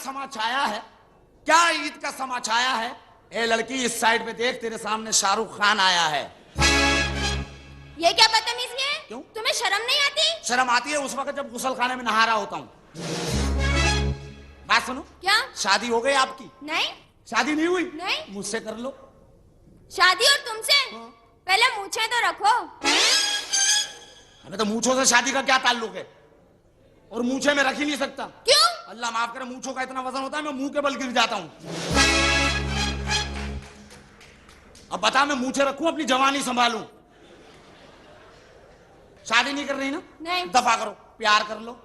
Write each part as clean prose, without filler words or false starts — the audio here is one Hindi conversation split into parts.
समाचाया है, क्या ईद का समाचाया है। ए लड़की इस साइड पे देख, तेरे सामने शाहरुख खान आया है। ये क्या बदतमीजी है? क्यों? तुम्हें शर्म नहीं आती? शर्म आती है उस वक्त जब गुसल खाने में नहा रहा होता हूँ। बात सुनो। क्या? शादी हो गई आपकी? नहीं। शादी नहीं हुई? नहीं। मुझसे कर लो शादी। और तुमसे? पहले मूछें तो रखो। हमें तो मूछों से शादी का क्या ताल्लुक है, और मूछे में रख ही नहीं सकता। क्यों? अल्लाह माफ करे, मूछों का इतना वजन होता है मैं मुंह के बल गिर जाता हूँ। अब बता, मैं मूछे रखूं अपनी जवानी संभालूं? शादी नहीं कर रही ना? नहीं। दफा करो, प्यार कर लो।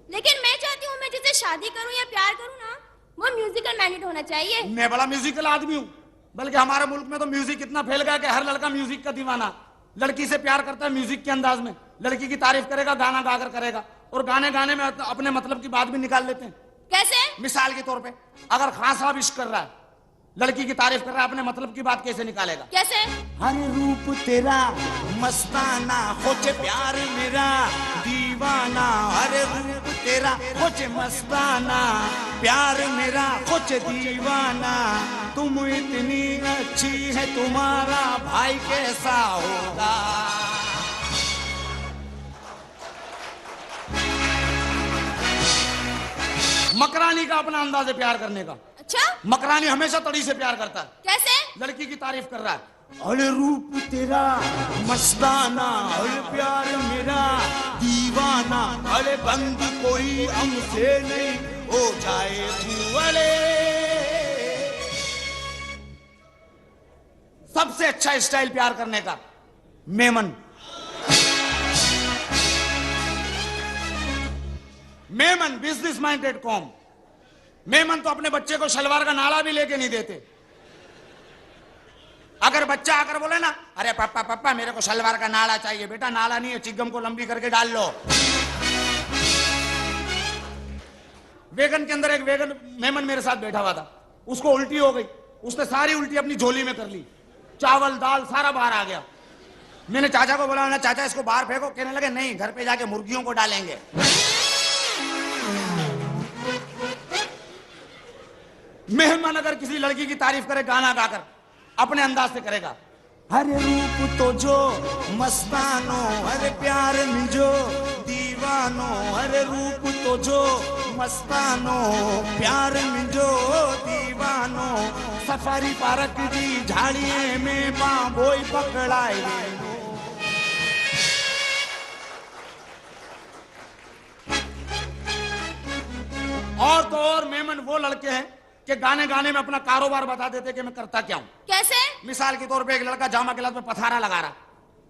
लेकिन मैं चाहती हूँ मैं जिसे शादी करूँ या प्यार करूँ ना, वो म्यूजिकल मैग्नेट होना चाहिए। मैं बड़ा म्यूजिकल आदमी हूँ, बल्कि हमारे मुल्क में तो म्यूजिक इतना फैल गया कि हर लड़का म्यूजिक का दीवाना। लड़की से प्यार करता है म्यूजिक के अंदाज में, लड़की की तारीफ करेगा, गाना गाकर करेगा, और गाने गाने में अपने मतलब की बात भी निकाल लेते हैं। कैसे? मिसाल के तौर पे, अगर खान साहब इश्क कर रहा है, लड़की की तारीफ कर रहा है, अपने मतलब की बात कैसे निकालेगा? कैसे? हर रूप तेरा मस्ताना, खोजे प्यार मेरा दीवाना। हर रूप तेरा खोजे मस्ताना, प्यार मेरा खोजे दीवाना। तुम इतनी अच्छी है, तुम्हारा भाई कैसा होगा। मकरानी का अपना अंदाज है प्यार करने का। अच्छा? मकरानी हमेशा तड़ी से प्यार करता है। कैसे? लड़की की तारीफ कर रहा है, अरे रूप तेरा मस्ताना, अरे प्यार मेरा दीवाना। अरे बंद कोई हमसे नहीं हो जाए वाले। सबसे अच्छा स्टाइल प्यार करने का Memon. Memon business minded com. Memon तो अपने बच्चे को शलवार का नाड़ा भी लेके नहीं देते। अगर बच्चा आकर बोले ना, अरे पापा पापा मेरे को शलवार का नाड़ा चाहिए, बेटा नाड़ा नहीं है, चिगम को लंबी करके डाल लो। वेगन के अंदर एक वेगन मेमन मेरे साथ बैठा हुआ था, उसको उल्टी हो गई, उसने सारी उल्टी अपनी झोली में कर ली, चावल दाल सारा बाहर आ गया। मैंने चाचा को बोला ना, चाचा इसको बाहर फेंको। कहने लगे नहीं, घर पे जाके मुर्गियों को डालेंगे। मेहमान अगर किसी लड़की की तारीफ करे गाना गाकर, अपने अंदाज से करेगा, हरे रूप तो जो मस्तानो, हरे प्यार में जो दीवानो। हरे रूप तो जो मस्तानो, प्यार में जो दीवानो। सफारी पार्क जी झाड़िए में बाबोई पकड़ाए। और तो और मेमन वो लड़के हैं कि गाने गाने में अपना कारोबार बता देते कि मैं करता क्या हूं। कैसे? मिसाल के तौर पे एक लड़का जामा गिलास में पथारा लगा रहा,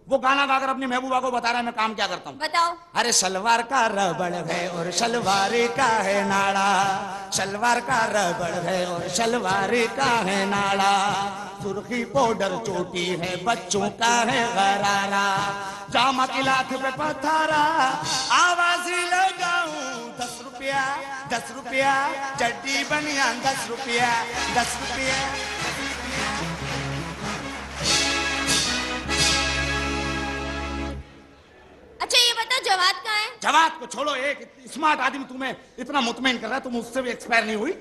वो गाना गाकर अपनी महबूबा को बता रहा है मैं काम क्या करता हूँ। बताओ। अरे शलवार का रबड़ है और शलवारे का है नाड़ा, शलवार का रबड़ है और शलवारे का है नाड़ा। सुर्खी पाउडर चोटी है, बच्चों का है गरारा। जामा गिलास पे पथारा, आवाज लगाऊं 10 रुपया 10 रुपया, चड्डी बनियान 10 रुपया 10 रुपया। अच्छा ये बताओ जवाद कहाँ है? जवाद को छोड़ो, एक स्मार्ट आदमी तुम्हें इतना मुतमईन कर रहा है, तुम उससे भी एक्सपायर नहीं हुई।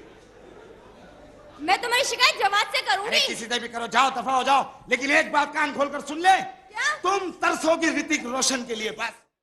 मैं तुम्हारी शिकायत जवाद से करूंगी। अरे किसी से भी करो, जाओ दफा हो जाओ। लेकिन एक बात कान खोलकर सुन ले, क्या? तुम तरसोगी ऋतिक रोशन के लिए बस।